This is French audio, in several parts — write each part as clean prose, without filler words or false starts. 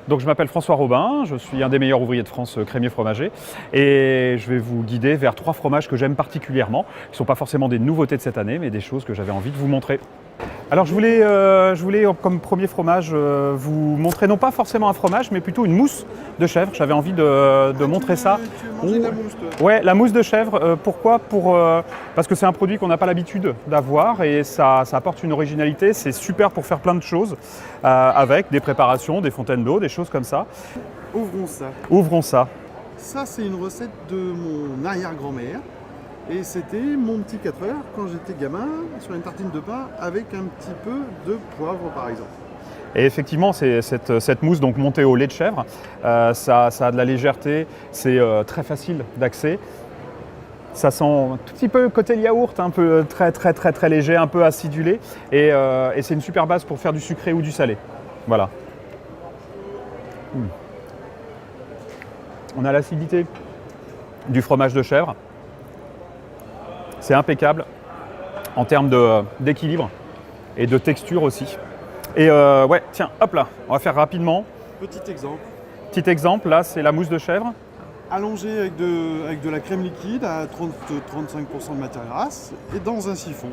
Donc je m'appelle François Robin, je suis un des meilleurs ouvriers de France crémier fromager et je vais vous guider vers 3 fromages que j'aime particulièrement, qui ne sont pas forcément des nouveautés de cette année, mais des choses que j'avais envie de vous montrer. Alors je voulais comme premier fromage vous montrer non pas forcément un fromage, mais plutôt une mousse de chèvre. J'avais envie de montrer ça. Tu manges de la mousse, toi? Ouais, la mousse de chèvre. Pourquoi? Parce que c'est un produit qu'on n'a pas l'habitude d'avoir et ça apporte une originalité. C'est super pour faire plein de choses avec des préparations, des fontaines d'eau, des choses comme ça. Ouvrons ça. Ouvrons ça. Ça, c'est une recette de mon arrière-grand-mère. Et c'était mon petit 4 heures quand j'étais gamin, sur une tartine de pain avec un petit peu de poivre par exemple. Et effectivement, c'est cette mousse donc montée au lait de chèvre, ça a de la légèreté, c'est très facile d'accès. Ça sent un tout petit peu côté yaourt, un peu très léger, un peu acidulé. Et c'est une super base pour faire du sucré ou du salé. Voilà. On a l'acidité du fromage de chèvre. C'est impeccable en termes d'équilibre et de texture aussi. Et ouais, tiens, hop là, on va faire rapidement. Petit exemple. Petit exemple, là c'est la mousse de chèvre. Allongé avec de la crème liquide à 30-35% de matière grasse et dans un siphon.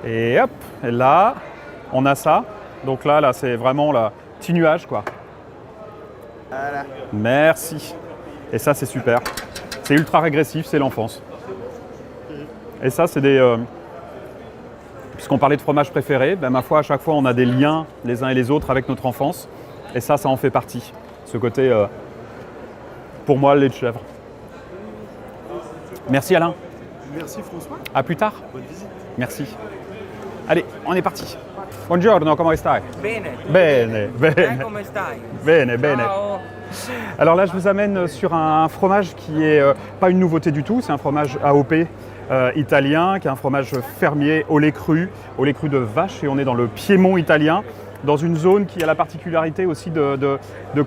Et hop, et là, on a ça. Donc là c'est vraiment le petit nuage quoi. Voilà. Merci. Et ça c'est super. C'est ultra régressif, c'est l'enfance. Et ça, c'est des... puisqu'on parlait de fromage préféré, ben, ma foi, à chaque fois, on a des liens les uns et les autres avec notre enfance. Et ça en fait partie. Ce côté, pour moi, le lait de chèvre. Merci Alain. Merci François. À plus tard. Bonne visite. Merci. Allez, on est parti. Buongiorno, come stai? Bene. Bene, bene. Come stai? Bene, bene. Ciao. Alors là, je vous amène sur un fromage qui n'est pas une nouveauté du tout. C'est un fromage AOP italien, qui est un fromage fermier au lait cru de vache. Et on est dans le Piémont italien, dans une zone qui a la particularité aussi de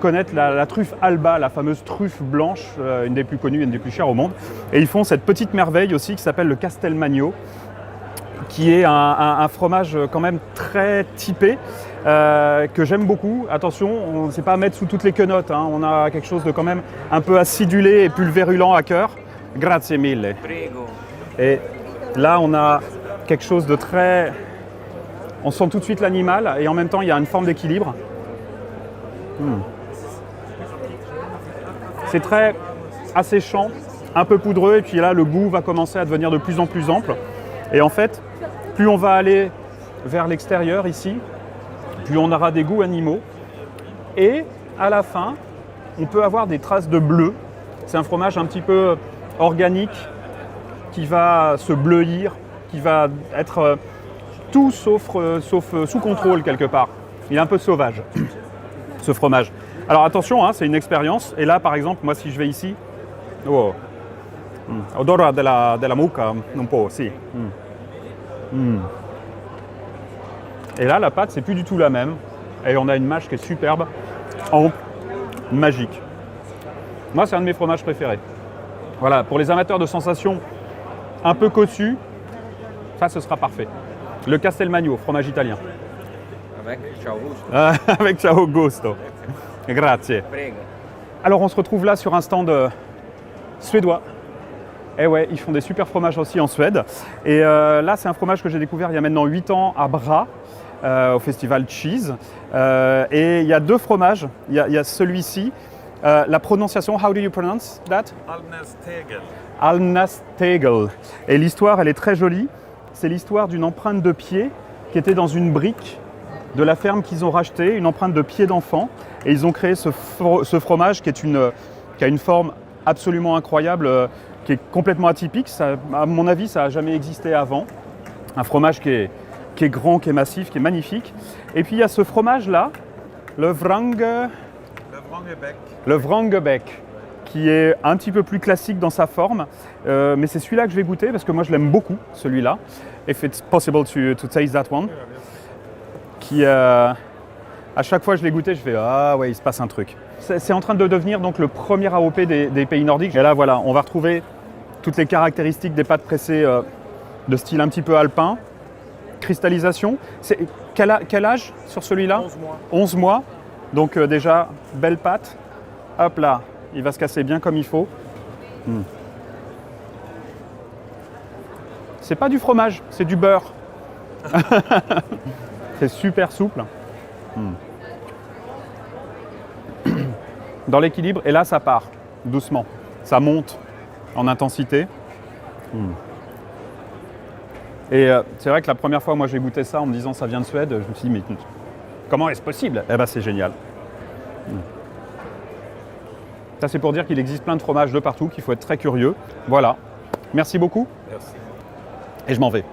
connaître la truffe Alba, la fameuse truffe blanche, une des plus connues et une des plus chères au monde. Et ils font cette petite merveille aussi qui s'appelle le Castelmagno, qui est un fromage quand même très typé, que j'aime beaucoup. Attention, on ne sait pas mettre sous toutes les quenottes, hein. On a quelque chose de quand même un peu acidulé et pulvérulent à cœur. Grazie mille. Prego. Et là, on a quelque chose de très... On sent tout de suite l'animal et en même temps, il y a une forme d'équilibre. C'est très asséchant, un peu poudreux et puis là, le goût va commencer à devenir de plus en plus ample. Et en fait, plus on va aller vers l'extérieur ici, plus on aura des goûts animaux. Et à la fin, on peut avoir des traces de bleu. C'est un fromage un petit peu organique qui va se bleuir, qui va être tout sauf sous contrôle quelque part. Il est un peu sauvage, ce fromage. Alors attention, hein, c'est une expérience. Et là, par exemple, moi, si je vais ici, oh, odore della mucca, un po', si. Et là, la pâte, c'est plus du tout la même. Et on a une mâche qui est superbe, ample, magique. Moi, c'est un de mes fromages préférés. Voilà, pour les amateurs de sensations un peu cossues, ça, ce sera parfait. Le Castelmagno, fromage italien. Avec ciao gusto. Avec ciao gusto. Grazie. Prego. Alors, on se retrouve là sur un stand suédois. Et ouais, ils font des super fromages aussi en Suède. Et là, c'est un fromage que j'ai découvert il y a maintenant 8 ans à Bra, au festival Cheese. Et il y a 2 fromages. Il y a celui-ci. La prononciation, how do you pronounce that? Alnastegel. Alnastegel. Et l'histoire, elle est très jolie. C'est l'histoire d'une empreinte de pied qui était dans une brique de la ferme qu'ils ont rachetée, une empreinte de pied d'enfant. Et ils ont créé ce fromage qui a une forme absolument incroyable, qui est complètement atypique. Ça, à mon avis, ça n'a jamais existé avant. Un fromage qui est grand, qui est massif, qui est magnifique. Et puis il y a ce fromage-là, le Wrangebeck, qui est un petit peu plus classique dans sa forme. Mais c'est celui-là que je vais goûter parce que moi je l'aime beaucoup, celui-là. If it's possible to taste that one. Qui, à chaque fois que je l'ai goûté, je fais ah ouais, il se passe un truc. C'est en train de devenir donc le premier AOP des pays nordiques. Et là voilà, on va retrouver toutes les caractéristiques des pâtes pressées de style un petit peu alpin. cristallisation. Quel âge sur celui-là? 11 mois. 11 mois. Donc déjà, belle pâte. Hop là, il va se casser bien comme il faut. C'est pas du fromage, c'est du beurre. C'est super souple. Dans l'équilibre, et là ça part doucement. Ça monte en intensité. Et c'est vrai que la première fois, moi j'ai goûté ça en me disant ça vient de Suède, je me suis dit mais comment est-ce possible? Eh ben c'est génial. Ça c'est pour dire qu'il existe plein de fromages de partout, qu'il faut être très curieux. Voilà. Merci beaucoup. Merci. Et je m'en vais.